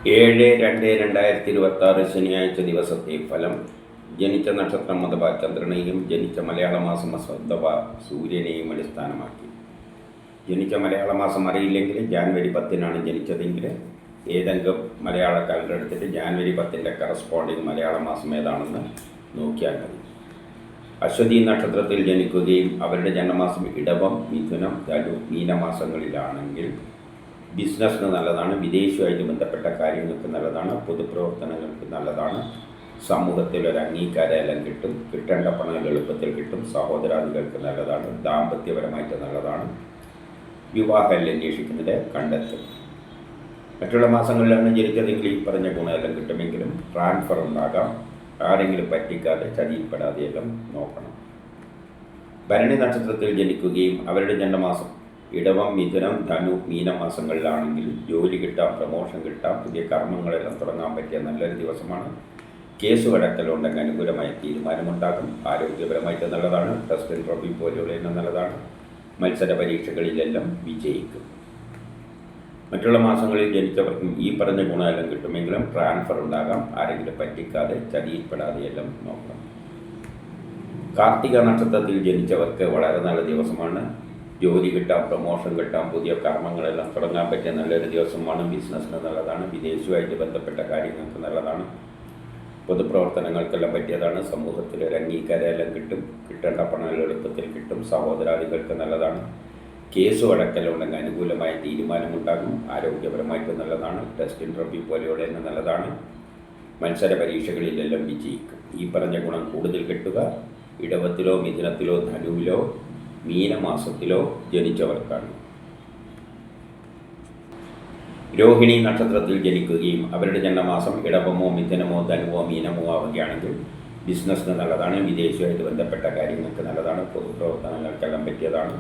7/2/2026 ശനിയാഴ്ച ദിവസത്തെ ഫലം. ജനിച്ച നക്ഷത്രം അഥവാ ചന്ദ്രനെയും ജനിച്ച മലയാള മാസം അഥവാ സൂര്യനെയും അടിസ്ഥാനമാക്കി. ജനിച്ച മലയാള മാസം അറിയില്ലെങ്കിൽ ജാനുവരി 10-നാണ് ജനിച്ചതെങ്കിൽ ഏതെങ്കിലും മലയാള കാലണ്ടർ എടുത്തിട്ട് ജാനുവരി 10-ൻ്റെ കറസ്പോണ്ടിങ് മലയാള മാസം ഏതാണെന്ന് നോക്കിയാൽ മതി. അശ്വതി നക്ഷത്രത്തിൽ ജനിക്കുകയും അവരുടെ ജന്മമാസം ഇടവം, മിഥുനം, ധനു, മീനമാസങ്ങളിലാണെങ്കിൽ ബിസിനസ്സിന് നല്ലതാണ്, വിദേശവുമായിട്ട് ബന്ധപ്പെട്ട കാര്യങ്ങൾക്ക് നല്ലതാണ്, പൊതുപ്രവർത്തനങ്ങൾക്ക് നല്ലതാണ്, സമൂഹത്തിൽ ഒരു അംഗീകാരമെല്ലാം കിട്ടും, കിട്ടേണ്ട പണം എളുപ്പത്തിൽ കിട്ടും, സഹോദരാദികൾക്ക് നല്ലതാണ്, ദാമ്പത്യപരമായിട്ട് നല്ലതാണ്, വിവാഹം അന്വേഷിക്കുന്നത് കണ്ടെത്തും. മറ്റുള്ള മാസങ്ങളിലാണ് ജനിച്ചതെങ്കിൽ ഈ പറഞ്ഞ ഗുണമെല്ലാം കിട്ടുമെങ്കിലും ട്രാൻസ്ഫർ ഉണ്ടാകാം. ആരെങ്കിലും പറ്റിക്കാതെ ചതിയിൽപ്പെടാതെയെല്ലാം നോക്കണം. ഭരണി നക്ഷത്രത്തിൽ ജനിക്കുകയും അവരുടെ ജന്മമാസം ഇടവം, മിഥുനം, ധനു, മീനമാസങ്ങളിലാണെങ്കിൽ ജോലി കിട്ടാം, പ്രമോഷൻ കിട്ടാം, പുതിയ കർമ്മങ്ങളെല്ലാം തുടങ്ങാൻ പറ്റിയ നല്ലൊരു ദിവസമാണ്. കേസ് വഴക്കലുണ്ടെങ്കിൽ അനുകൂലമായ തീരുമാനമുണ്ടാകും. ആരോഗ്യപരമായിട്ട് നല്ലതാണ്. ടെസ്റ്റ് ഇൻ്റർവ്യൂ പോലെയുള്ള നല്ലതാണ്. മത്സര പരീക്ഷകളിലെല്ലാം വിജയിക്കും. മറ്റുള്ള മാസങ്ങളിൽ ജനിച്ചവർക്കും ഈ പറഞ്ഞ ഗുണമെല്ലാം കിട്ടുമെങ്കിലും ട്രാൻസ്ഫർ ഉണ്ടാകാം. ആരെങ്കിലും പറ്റിക്കാതെ ചതിയിൽപ്പെടാതെയെല്ലാം നോക്കണം. കാർത്തിക നക്ഷത്രത്തിൽ ജനിച്ചവർക്ക് വളരെ നല്ല ദിവസമാണ്. ജോലി കിട്ടാം, പ്രമോഷൻ കിട്ടാം, പുതിയ കർമ്മങ്ങളെല്ലാം തുടങ്ങാൻ പറ്റിയ നല്ലൊരു ദിവസമാണ്. ബിസിനസ്സിന് നല്ലതാണ്, വിദേശവുമായിട്ട് ബന്ധപ്പെട്ട കാര്യങ്ങൾക്ക് നല്ലതാണ്, പൊതുപ്രവർത്തനങ്ങൾക്കെല്ലാം പറ്റിയതാണ്, സമൂഹത്തിൽ ഒരു അംഗീകാരമെല്ലാം കിട്ടും, കിട്ടേണ്ട പണം എളുപ്പത്തിൽ കിട്ടും, സഹോദരാദികൾക്ക് നല്ലതാണ്, കേസ് വഴക്കലുണ്ടെങ്കിൽ അനുകൂലമായ തീരുമാനമുണ്ടാകും. ആരോഗ്യപരമായിട്ട് നല്ലതാണ്. ടെസ്റ്റ് ഇൻ്റർവ്യൂ പോലെയുള്ള നല്ലതാണ്. മത്സര പരീക്ഷകളിലെല്ലാം വിജയിക്കും. ഈ പറഞ്ഞ ഗുണം കൂടുതൽ കിട്ടുക ഇടവത്തിലോ, മിഥുനത്തിലോ, ധനുവിലോ, മീനമാസത്തിലോ ജനിച്ചവർക്കാണ്. രോഹിണി നക്ഷത്രത്തിൽ ജനിക്കുകയും അവരുടെ ജന്മമാസം ഇടവമോ, മിഥുനമോ, ധനുവോ, മീനമോ ആവുകയാണെങ്കിൽ ബിസിനസ്സിന് നല്ലതാണ്, വിദേശവുമായിട്ട് ബന്ധപ്പെട്ട കാര്യങ്ങൾക്ക് നല്ലതാണ്, പൊതുപ്രവർത്തനങ്ങൾക്കെല്ലാം പറ്റിയതാണ്,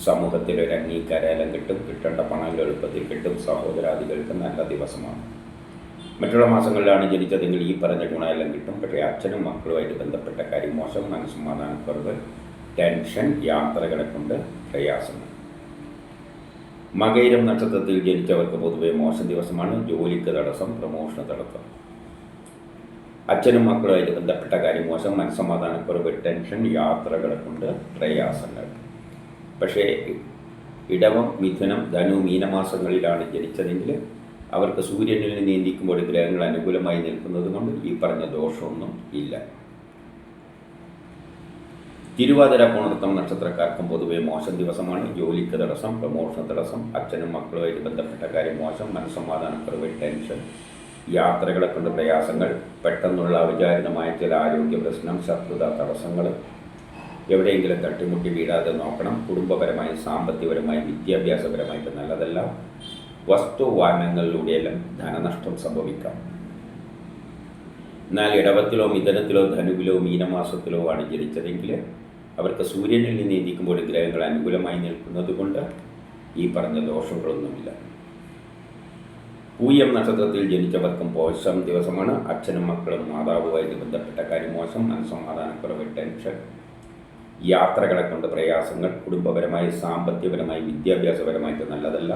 സമൂഹത്തിൽ ഒരു അംഗീകാരമെല്ലാം കിട്ടും, കിട്ടേണ്ട പണം എളുപ്പത്തിൽ കിട്ടും, സഹോദരാദികൾക്ക് നല്ല ദിവസമാണ്. മറ്റുള്ള മാസങ്ങളിലാണ് ജനിച്ചതെങ്കിൽ ഈ പറഞ്ഞ ഗുണമെല്ലാം കിട്ടും. പക്ഷേ അച്ഛനും മക്കളുമായിട്ട് ബന്ധപ്പെട്ട കാര്യം മോശം, മനസ്സമാധാനക്കുറവ്, ടെൻഷൻ, യാത്രകളെ കൊണ്ട് പ്രയാസങ്ങൾ. മകയിരം നക്ഷത്രത്തിൽ ജനിച്ചവർക്ക് പൊതുവെ മോശം ദിവസമാണ്. ജോലിക്ക് തടസ്സം, പ്രമോഷന് തടസ്സം, അച്ഛനും മക്കളുമായിട്ട് ബന്ധപ്പെട്ട കാര്യം മോശം, മനസ്സമാധാനക്കുറവ്, ടെൻഷൻ, യാത്രകളെ കൊണ്ട് പ്രയാസങ്ങൾ. പക്ഷേ ഇടവം, മിഥുനം, ധനു, മീനമാസങ്ങളിലാണ് ജനിച്ചതെങ്കിൽ അവർക്ക് സൂര്യനിൽ നീന്തിക്കുമ്പോൾ ഗ്രഹങ്ങൾ അനുകൂലമായി നിൽക്കുന്നത് കൊണ്ട് ഈ പറഞ്ഞ ദോഷമൊന്നും ഇല്ല. തിരുവാതിര, പുണർത്തം നക്ഷത്രക്കാർക്കും പൊതുവെ മോശം ദിവസമാണ്. ജോലിക്ക് തടസ്സം, പ്രമോഷൻ തടസ്സം, അച്ഛനും മക്കളുമായിട്ട് ബന്ധപ്പെട്ട കാര്യം മോശം, മനസ്സമാധാനക്കുറവ്, ടെൻഷൻ, യാത്രകളെ കൊണ്ട് പ്രയാസങ്ങൾ, പെട്ടെന്നുള്ള അവിചാരിതമായ ചില ആരോഗ്യ പ്രശ്നം, ശത്രുത, തടസ്സങ്ങൾ, എവിടെയെങ്കിലും തട്ടിമുട്ടി വീഴാതെ നോക്കണം. കുടുംബപരമായി, സാമ്പത്തികപരമായി, വിദ്യാഭ്യാസപരമായിട്ട് നല്ലതല്ല. വസ്തുവാഹനങ്ങളിലൂടെയെല്ലാം ധനനഷ്ടം സംഭവിക്കാം. എന്നാൽ ഇടവത്തിലോ, മിഥുനത്തിലോ, ധനുവിലോ, മീനമാസത്തിലോ ആണ് ജനിച്ചതെങ്കിൽ അവർക്ക് സൂര്യനിൽ നിന്ന് നീന്തിക്കുമ്പോൾ ഗ്രഹങ്ങൾ അനുകൂലമായി നിൽക്കുന്നത് കൊണ്ട് ഈ പറഞ്ഞ ദോഷങ്ങളൊന്നുമില്ല. പൂയം നക്ഷത്രത്തിൽ ജനിച്ചവർക്കും മോശം ദിവസമാണ്. അച്ഛനും മക്കളും മാതാവുമായിട്ട് ബന്ധപ്പെട്ട കാര്യം മോശം, മനസ്സമാധാനക്കുറവ്, ടെൻഷൻ, യാത്രകളെ കൊണ്ട് പ്രയാസങ്ങൾ, കുടുംബപരമായി, സാമ്പത്തികപരമായി, വിദ്യാഭ്യാസപരമായിട്ട് നല്ലതല്ല.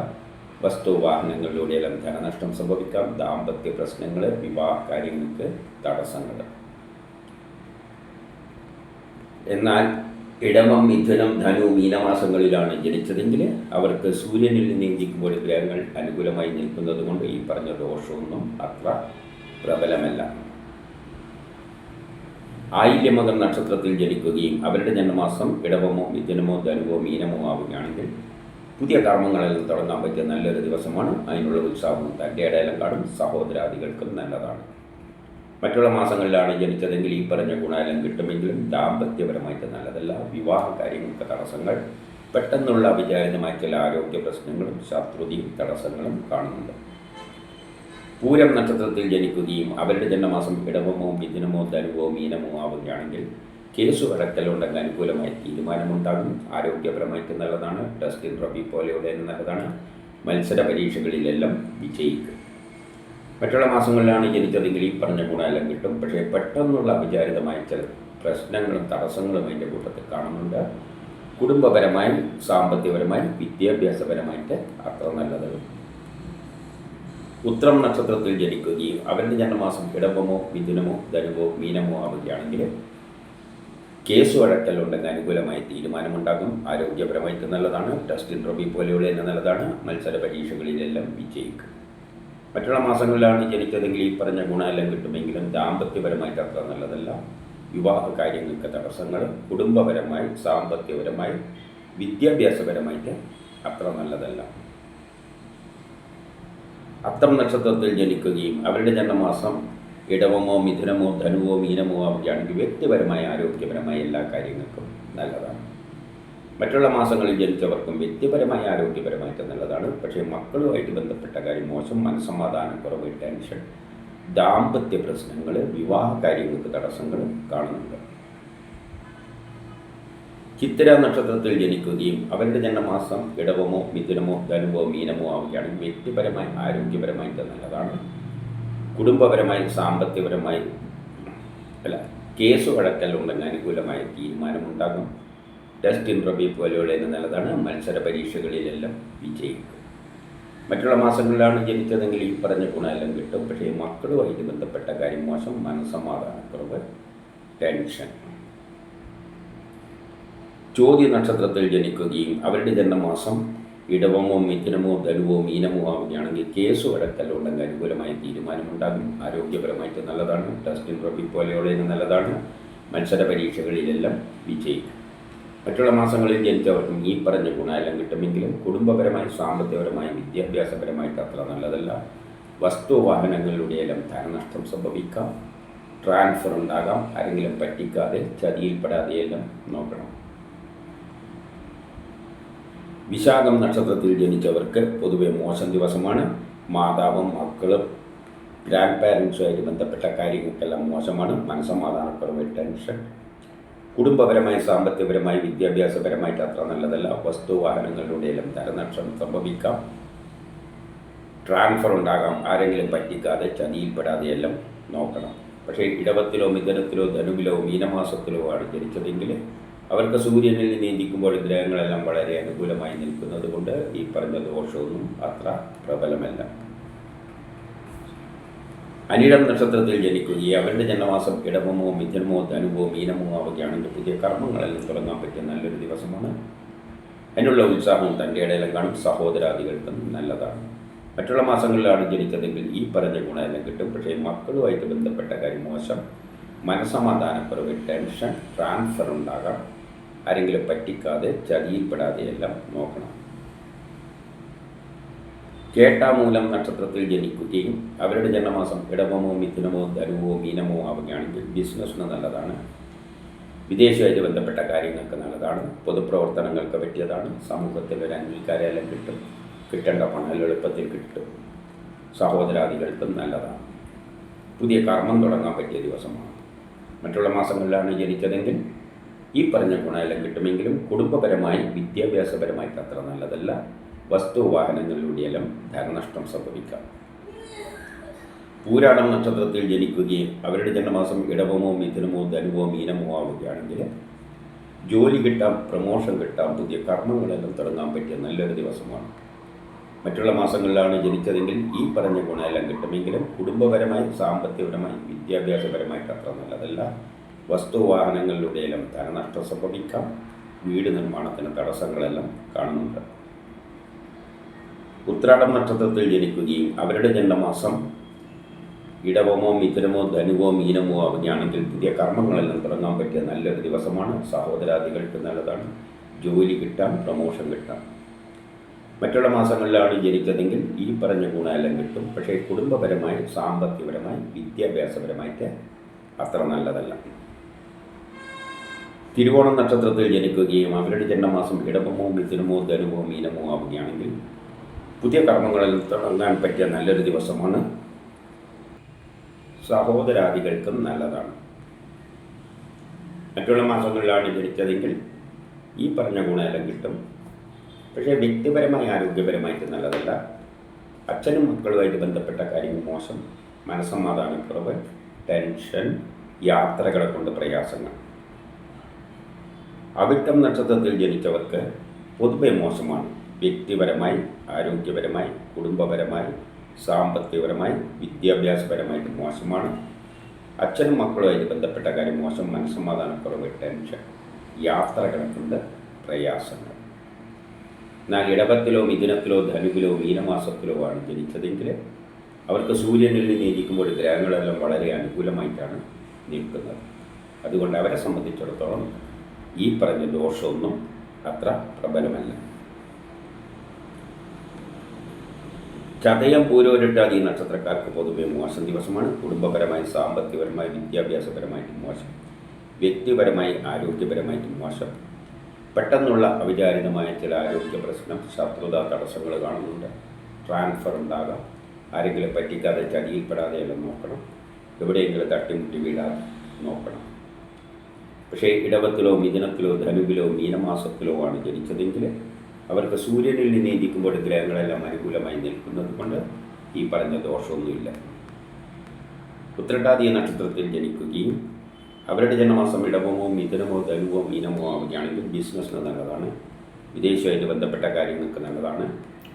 വസ്തുവാഹനങ്ങളിലൂടെയെല്ലാം ധനനഷ്ടം സംഭവിക്കാം. ദാമ്പത്യ പ്രശ്നങ്ങൾ, വിവാഹ കാര്യങ്ങൾക്ക് തടസ്സങ്ങൾ. എന്നാൽ ഇടവം, മിഥുനം, ധനു, മീനമാസങ്ങളിലാണ് ജനിച്ചതെങ്കിൽ അവർക്ക് സൂര്യനിൽ നീന്തിക്കുമ്പോൾ ഗ്രഹങ്ങൾ അനുകൂലമായി നിൽക്കുന്നത് കൊണ്ട് ഈ പറഞ്ഞ ദോഷമൊന്നും അത്ര പ്രബലമല്ല. ആയില്യമകം നക്ഷത്രത്തിൽ ജനിക്കുകയും അവരുടെ ജന്മമാസം ഇടവമോ, മിഥുനമോ, ധനുവോ, മീനമോ ആവുകയാണെങ്കിൽ പുതിയ കർമ്മങ്ങളെല്ലാം തുടങ്ങാൻ പറ്റിയ നല്ലൊരു ദിവസമാണ്. അതിനുള്ള ഉത്സാഹവും തൻ്റെ ഇടയിലും കാണും, സഹോദരാദികൾക്കും നല്ലതാണ്. മറ്റുള്ള മാസങ്ങളിലാണ് ജനിച്ചതെങ്കിൽ ഈ പറഞ്ഞ ഗുണമെല്ലാം കിട്ടുമെങ്കിലും ദാമ്പത്യപരമായിട്ട് നല്ലതല്ല. വിവാഹ കാര്യങ്ങൾക്ക് തടസ്സങ്ങൾ, പെട്ടെന്നുള്ള അവിചാരിതമായ ചില ആരോഗ്യ പ്രശ്നങ്ങളും ശത്രുതയും തടസ്സങ്ങളും കാണുന്നുണ്ട്. പൂരം നക്ഷത്രത്തിൽ ജനിക്കുകയും അവരുടെ ജന്മമാസം ഇടവമോ, മിഥുനമോ, ധനുവോ, മീനമോ ആവുകയാണെങ്കിൽ കേസ് വഴക്കലുണ്ടെങ്കിൽ അനുകൂലമായ തീരുമാനമുണ്ടാകും. ആരോഗ്യപരമായിട്ട് നല്ലതാണ്. ടെസ്റ്റ് ഇൻ്റർവ്യൂ പോലെയുള്ള നല്ലതാണ്. മത്സര പരീക്ഷകളിലെല്ലാം വിജയിക്കും. മറ്റുള്ള മാസങ്ങളിലാണ് ജനിച്ചതെങ്കിൽ ഈ പറഞ്ഞ ഗുണമെല്ലാം കിട്ടും. പക്ഷേ പെട്ടെന്നുള്ള അവിചാരിതമായ ചില പ്രശ്നങ്ങളും തടസ്സങ്ങളും അതിൻ്റെ കൂട്ടത്തിൽ കാണുന്നുണ്ട്. കുടുംബപരമായി, സാമ്പത്തികപരമായി, വിദ്യാഭ്യാസപരമായിട്ട് അത്ര നല്ലത് ഉത്രം നക്ഷത്രത്തിൽ ജനിക്കുകയും അവരുടെ ജന്മമാസം ഇടവമോ മിഥുനമോ ധനുവോ മീനമോ ആവുകയാണെങ്കിൽ കേസ് വഴക്കലുണ്ടെങ്കിൽ അനുകൂലമായ തീരുമാനമുണ്ടാകും. ആരോഗ്യപരമായിട്ട് നല്ലതാണ്. ടെസ്റ്റ് ഇൻ്റർവ്യൂ പോലെയുള്ള തന്നെ നല്ലതാണ്. മത്സര പരീക്ഷകളിലെല്ലാം വിജയിക്കും. മറ്റുള്ള മാസങ്ങളിലാണ് ജനിച്ചതെങ്കിൽ ഈ പറഞ്ഞ ഗുണമെല്ലാം കിട്ടുമെങ്കിലും ദാമ്പത്യപരമായിട്ട് അത്ര നല്ലതല്ല. വിവാഹ കാര്യങ്ങൾക്ക് തടസ്സങ്ങൾ, കുടുംബപരമായി സാമ്പത്തികപരമായി വിദ്യാഭ്യാസപരമായിട്ട് അത്ര നല്ലതല്ല. അത്തം നക്ഷത്രത്തിൽ ജനിക്കുകയും അവരുടെ ജന്മമാസം ഇടവമോ മിഥുനമോ ധനുവോ മീനമോ ആവുകയാണെങ്കിൽ വ്യക്തിപരമായ ആരോഗ്യപരമായ എല്ലാ കാര്യങ്ങൾക്കും നല്ലതാണ്. മറ്റുള്ള മാസങ്ങളിൽ ജനിച്ചവർക്കും വ്യക്തിപരമായ ആരോഗ്യപരമായിട്ട് നല്ലതാണ്. പക്ഷേ മക്കളുമായിട്ട് ബന്ധപ്പെട്ട കാര്യം മോശം, മനസ്സമാധാനക്കുറവ്, ടെൻഷൻ, ദാമ്പത്യ പ്രശ്നങ്ങൾ, വിവാഹ കാര്യങ്ങൾക്ക് തടസ്സങ്ങൾ കാണുന്നുണ്ട്. ചിത്തിര നക്ഷത്രത്തിൽ ജനിക്കുകയും അവരുടെ ജന്മമാസം ഇടവമോ മിഥുനമോ ധനുവോ മീനമോ ആവുകയാണെങ്കിൽ വ്യക്തിപരമായി ആരോഗ്യപരമായിട്ട് നല്ലതാണ്. കുടുംബപരമായി സാമ്പത്തികപരമായി കേസ് വഴക്കലുണ്ടെങ്കിൽ അനുകൂലമായ തീരുമാനമുണ്ടാകും. ടെസ്റ്റ് ഇൻ്റർവ്യൂ പോലെയുള്ള നല്ലതാണ്. മത്സര പരീക്ഷകളിലെല്ലാം വിജയിക്കും. മറ്റുള്ള മാസങ്ങളിലാണ് ജനിച്ചതെങ്കിൽ ഈ പറഞ്ഞ ഗുണമെല്ലാം കിട്ടും. പക്ഷേ മക്കളുമായിട്ട് ബന്ധപ്പെട്ട കാര്യം മോശം, മനസ്സമാധാനക്കുറവ്, ടെൻഷൻ. ചോതി നക്ഷത്രത്തിൽ ജനിക്കുകയും അവരുടെ ജന്മമാസം ഇടവമോ മിഥുനമോ ധനുവോ മീനമോ ആവുകയാണെങ്കിൽ കേസ് വഴക്കലുണ്ടെങ്കിൽ അനുകൂലമായ തീരുമാനമുണ്ടാകും. ആരോഗ്യപരമായിട്ട് നല്ലതാണ്. ടെസ്റ്റ് ഇൻ്റർവ്യൂ പോലെയുള്ള നല്ലതാണ്. മത്സര പരീക്ഷകളിലെല്ലാം വിജയിക്കും. മറ്റുള്ള മാസങ്ങളിൽ ജനിച്ചവർക്കും ഈ പറഞ്ഞ ഗുണമെല്ലാം കിട്ടുമെങ്കിലും കുടുംബപരമായി സാമ്പത്തികപരമായി വിദ്യാഭ്യാസപരമായിട്ട് അത്ര നല്ലതല്ല. വസ്തുവാഹനങ്ങളിലൂടെയെല്ലാം ധനനഷ്ടം സംഭവിക്കാം. ട്രാൻസ്ഫർ ഉണ്ടാകാം. ആരെങ്കിലും പറ്റിക്കാതെ ചതിയിൽപ്പെടാതെയെല്ലാം നോക്കണം. വിശാഖം നക്ഷത്രത്തിൽ ജനിച്ചവർക്ക് പൊതുവെ മോശം ദിവസമാണ്. മാതാവും മക്കളും ഗ്രാൻഡ് പാരൻസുമായിട്ട് ബന്ധപ്പെട്ട കാര്യങ്ങൾക്കെല്ലാം മോശമാണ്. മനസ്സമാധാനക്കുറവ്, ടെൻഷൻ. കുടുംബപരമായി സാമ്പത്തികപരമായി വിദ്യാഭ്യാസപരമായിട്ട് അത്ര നല്ലതല്ല. വസ്തുവാഹനങ്ങളിലൂടെയെല്ലാം ധനനഷ്ടം സംഭവിക്കാം. ട്രാൻസ്ഫർ ഉണ്ടാകാം. ആരെങ്കിലും പറ്റിക്കാതെ ചതിയിൽപ്പെടാതെയെല്ലാം നോക്കണം. പക്ഷേ ഇടവത്തിലോ മിഥുനത്തിലോ ധനുവിലോ മീനമാസത്തിലോ ആണ് ജനിച്ചതെങ്കിൽ അവർക്ക് സൂര്യനിൽ നീന്തിക്കുമ്പോൾ ഗ്രഹങ്ങളെല്ലാം വളരെ അനുകൂലമായി നിൽക്കുന്നത് കൊണ്ട് ഈ പറഞ്ഞ ദോഷമൊന്നും അത്ര പ്രബലമല്ല. അനിഴം നക്ഷത്രത്തിൽ ജനിക്കുകയും അവരുടെ ജന്മമാസം ഇടവമോ മിഥുനമോ ധനുവോ മീനമോ ആവുകയാണെങ്കിൽ പുതിയ കർമ്മങ്ങളെല്ലാം തുടങ്ങാൻ പറ്റിയ നല്ലൊരു ദിവസമാണ്. അതിനുള്ള ഉത്സാഹവും തൻ്റെ ഇടയിലും കാണും. സഹോദരാദികൾക്കും നല്ലതാണ്. മറ്റുള്ള മാസങ്ങളിലാണ് ജനിച്ചതെങ്കിൽ ഈ പറഞ്ഞ ഗുണമെല്ലാം കിട്ടും. പക്ഷേ മക്കളുമായിട്ട് ബന്ധപ്പെട്ട കാര്യം മോശം, മനസ്സമാധാനക്കുറവ്, ടെൻഷൻ, ട്രാൻസ്ഫർ ഉണ്ടാകാം. ആരെങ്കിലും പറ്റിക്കാതെ ചതിയിൽപ്പെടാതെയെല്ലാം നോക്കണം. കേട്ടാമൂലം നക്ഷത്രത്തിൽ ജനിക്കുകയും അവരുടെ ജന്മമാസം ഇടവമോ മിഥുനമോ ധനുവോ മീനമോ ആവുകയാണെങ്കിൽ ബിസിനസ്സിന് നല്ലതാണ്. വിദേശമായിട്ട് ബന്ധപ്പെട്ട കാര്യങ്ങൾക്ക് നല്ലതാണ്. പൊതുപ്രവർത്തനങ്ങൾക്ക് പറ്റിയതാണ്. സമൂഹത്തിൽ ഒരു അംഗീകാരമെല്ലാം കിട്ടും. കിട്ടേണ്ട പണം എളുപ്പത്തിൽ കിട്ടും. സഹോദരാദികൾക്കും നല്ലതാണ്. പുതിയ കർമ്മം തുടങ്ങാൻ പറ്റിയ ദിവസമാണ്. മറ്റുള്ള മാസങ്ങളിലാണ് ജനിച്ചതെങ്കിൽ ഈ പറഞ്ഞ ഗുണമെല്ലാം കിട്ടുമെങ്കിലും കുടുംബപരമായി വിദ്യാഭ്യാസപരമായിട്ട് അത്ര നല്ലതല്ല. വസ്തുവാഹനങ്ങളിലൂടെയെല്ലാം ധനനഷ്ടം സംഭവിക്കാം. പൂരാടം നക്ഷത്രത്തിൽ ജനിക്കുകയും അവരുടെ ജന്മമാസം ഇടവമോ മിഥുനമോ ധനുവോ മീനമോ ആവുകയാണെങ്കിൽ ജോലി കിട്ടാം, പ്രമോഷൻ കിട്ടാം, പുതിയ കർമ്മങ്ങളെല്ലാം തുടങ്ങാൻ പറ്റിയ നല്ലൊരു ദിവസമാണ്. മറ്റുള്ള മാസങ്ങളിലാണ് ജനിച്ചതെങ്കിൽ ഈ പറഞ്ഞ ഗുണമെല്ലാം കിട്ടുമെങ്കിലും കുടുംബപരമായി സാമ്പത്തികപരമായി വിദ്യാഭ്യാസപരമായിട്ട് അത്ര നല്ലതല്ല. വസ്തുവാഹനങ്ങളിലൂടെയെല്ലാം ധനനഷ്ടം സംഭവിക്കാം. വീട് നിർമ്മാണത്തിന് തടസ്സങ്ങളെല്ലാം കാണുന്നുണ്ട്. ഉത്രാടം നക്ഷത്രത്തിൽ ജനിക്കുകയും അവരുടെ ജന്മമാസം ഇടവമോ മിഥുനമോ ധനുവോ മീനമോ ആവുകയാണെങ്കിൽ പുതിയ കർമ്മങ്ങളെല്ലാം തുടങ്ങാൻ പറ്റിയ നല്ലൊരു ദിവസമാണ്. സഹോദരാദികൾക്ക് നല്ലതാണ്. ജോലി കിട്ടാം, പ്രമോഷൻ കിട്ടാം. മറ്റുള്ള മാസങ്ങളിലാണ് ജനിച്ചതെങ്കിൽ ഈ പറഞ്ഞ ഗുണമെല്ലാം കിട്ടും. പക്ഷേ കുടുംബപരമായി സാമ്പത്തികപരമായി വിദ്യാഭ്യാസപരമായിട്ട് അത്ര നല്ലതല്ല. തിരുവോണം നക്ഷത്രത്തിൽ ജനിക്കുകയും അവരുടെ ജന്മമാസം ഇടവമോ മിഥുനമോ ധനുവോ മീനമോ ആവുകയാണെങ്കിൽ പുതിയ കർമ്മങ്ങളിൽ തുടങ്ങാൻ പറ്റിയ നല്ലൊരു ദിവസമാണ്. സഹോദരാദികൾക്കും നല്ലതാണ്. മറ്റുള്ള മാസങ്ങളിലാണ് ജനിച്ചതെങ്കിൽ ഈ പറഞ്ഞ ഗുണമെല്ലാം കിട്ടും. പക്ഷേ വ്യക്തിപരമായി ആരോഗ്യപരമായിട്ട് നല്ലതല്ല. അച്ഛനും മക്കളുമായിട്ട് ബന്ധപ്പെട്ട കാര്യങ്ങൾ മോശം, മനസ്സമാധാനക്കുറവ്, ടെൻഷൻ, യാത്രകളെ കൊണ്ട് പ്രയാസങ്ങൾ. അവിട്ടം നക്ഷത്രത്തിൽ ജനിച്ചവർക്ക് പൊതുവെ മോശമാണ്. വ്യക്തിപരമായി ആരോഗ്യപരമായി കുടുംബപരമായി സാമ്പത്തികപരമായി വിദ്യാഭ്യാസപരമായിട്ട് മോശമാണ്. അച്ഛനും മക്കളുമായിട്ട് ബന്ധപ്പെട്ട കാര്യം മോശം, മനസ്സമാധാനക്കുറവ്, ടെൻഷൻ, യാത്രകളൊക്കെയുണ്ട്, പ്രയാസങ്ങൾ. എന്നാൽ ഇടവത്തിലോ മിഥുനത്തിലോ ധനുവിലോ മീനമാസത്തിലോ ആണ് ജനിച്ചതെങ്കിൽ അവർക്ക് സൂര്യനിൽ നിന്നിരിക്കുമ്പോൾ ഗ്രഹങ്ങളെല്ലാം വളരെ അനുകൂലമായിട്ടാണ് നിൽക്കുന്നത്. അതുകൊണ്ട് അവരെ സംബന്ധിച്ചിടത്തോളം ഈ പറഞ്ഞ ദോഷമൊന്നും അത്ര പ്രബലമല്ല. ചതയം പൂരോരുട്ടാതി നക്ഷത്രക്കാർക്ക് പൊതുവെ മോശം ദിവസമാണ്. കുടുംബപരമായി, സാമ്പത്തികപരമായി, വിദ്യാഭ്യാസപരമായിട്ട് മോശം, വ്യക്തിപരമായി, ആരോഗ്യപരമായിട്ട് മോശം. പെട്ടെന്നുള്ള അവിചാരിതമായ ചില ആരോഗ്യ പ്രശ്നം, ശത്രുത, തടസ്സങ്ങൾ കാണുന്നുണ്ട്. ട്രാൻസ്ഫർ ഉണ്ടാകാം. ആരെങ്കിലും പറ്റിക്കാതെ ചതിയിൽപ്പെടാതെ എല്ലാം നോക്കണം. എവിടെയെങ്കിലും തട്ടിമുട്ടി വീഴാതെ നോക്കണം. പക്ഷേ ഇടവത്തിലോ മിഥുനത്തിലോ ധനുവിലോ മീനമാസത്തിലോ ആണ് ജനിച്ചതെങ്കിൽ അവർക്ക് സൂര്യനിൽ നിന്ന് ഇരിക്കുമ്പോൾ ഗ്രഹങ്ങളെല്ലാം അനുകൂലമായി നിൽക്കുന്നത് കൊണ്ട് ഈ പറഞ്ഞ ദോഷമൊന്നുമില്ല. ഉത്രട്ടാതി നക്ഷത്രത്തിൽ ജനിക്കുകയും അവരുടെ ജന്മമാസം ഇടവമോ മിഥുനമോ ധനുവോ മീനമോ ആവുകയാണെങ്കിൽ ബിസിനസ്സിന് നല്ലതാണ്. വിദേശമായിട്ട് ബന്ധപ്പെട്ട കാര്യങ്ങൾക്ക് നല്ലതാണ്.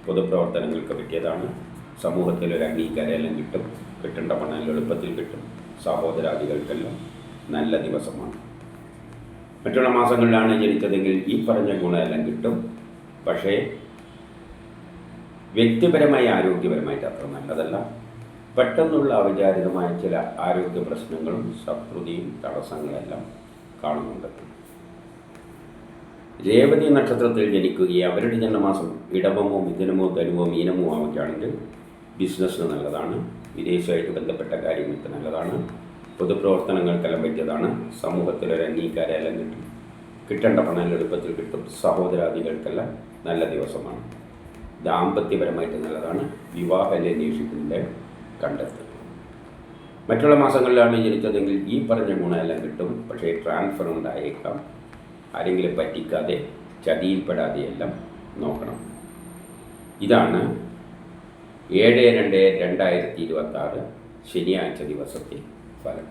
പൊതുപ്രവർത്തനങ്ങൾക്ക് പറ്റിയതാണ്. സമൂഹത്തിൽ ഒരു അംഗീകാരമെല്ലാം കിട്ടും. കിട്ടേണ്ട പണം എളുപ്പത്തിൽ കിട്ടും. സഹോദരാദികൾക്കെല്ലാം നല്ല ദിവസമാണ്. മറ്റുള്ള മാസങ്ങളിലാണ് ജനിച്ചതെങ്കിൽ ഈ പറഞ്ഞ ഗുണമെല്ലാം കിട്ടും. പക്ഷേ വ്യക്തിപരമായി, ആരോഗ്യപരമായിട്ട് അത്ര നല്ലതല്ല. പെട്ടെന്നുള്ള അവിചാരിതമായ ചില ആരോഗ്യ പ്രശ്നങ്ങളും ശത്രുതയും തടസ്സങ്ങളെല്ലാം കാണുന്നുണ്ട്. രേവതി നക്ഷത്രത്തിൽ ജനിക്കുകയും അവരുടെ ജന്മമാസം ഇടവമോ മിഥുനമോ ധനുവോ മീനമോ ആവുകയാണെങ്കിൽ ബിസിനസ്സിന് നല്ലതാണ്. വിദേശമായിട്ട് ബന്ധപ്പെട്ട കാര്യങ്ങൾക്ക് നല്ലതാണ്. പൊതുപ്രവർത്തനങ്ങൾക്കെല്ലാം പറ്റിയതാണ്. സമൂഹത്തിലൊരു അംഗീകാരമെല്ലാം കിട്ടും. കിട്ടേണ്ട പണം എളുപ്പത്തിൽ കിട്ടും. സഹോദരാദികൾക്കെല്ലാം നല്ല ദിവസമാണ്. ദാമ്പത്യപരമായിട്ട് നല്ലതാണ്. വിവാഹം അന്വേഷിക്കുന്നതിൻ്റെ കണ്ടെത്തും. മറ്റുള്ള മാസങ്ങളിലാണ് ജനിച്ചതെങ്കിൽ ഈ പറഞ്ഞ ഗുണമെല്ലാം കിട്ടും. പക്ഷേ ട്രാൻസ്ഫർ ഉണ്ടായേക്കാം. ആരെങ്കിലും പറ്റിക്കാതെ ചതിയിൽപ്പെടാതെയെല്ലാം നോക്കണം. ഇതാണ് 7/2/2026 ശനിയാഴ്ച ദിവസത്തെ ഫലം.